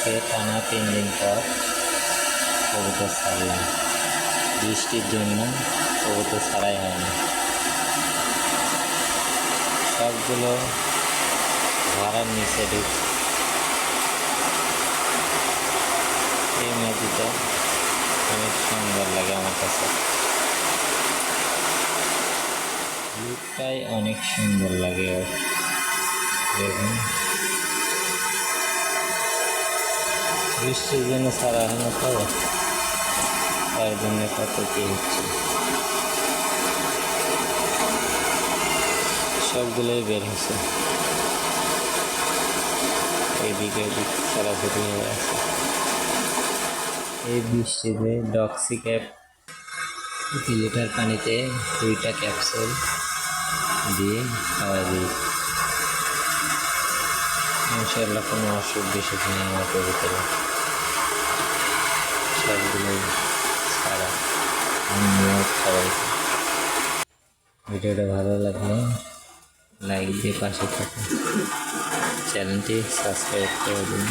আজকে টানা 3 দিন পর কবুতর ছাড়লাম। বৃষ্টির জন্য কবুতর ছাড়াই হয়নি। সবগুলো ঘরের নিচে ঢুকছে। এই নদীটা অনেক সুন্দর লাগে আমার কাছে, লুকটাই অনেক সুন্দর লাগে। দেখুন, বৃষ্টির জন্য ছাড়া হয় না, তো তার জন্য কত কি হচ্ছে। সবগুলোই বের হচ্ছে, এইদিকে ওদিক চলাচলি হয়ে আছে। এই বৃষ্টিতে ডক্সি ক্যাপ 2 লিটার পানিতে 2টা ক্যাপসুল দিয়ে খাওয়া দিই। ইনশাল্লাহ কোনো অসুখ বিসুখ নেই আমার ভিতরে, সবগুলোই ছাড়া। ধন্যবাদ সবাইকে। ভিডিওটা ভালো লাগলে লাইক দিয়ে পাশে থাকুন, চ্যানেলটি সাবস্ক্রাইব করে দিন।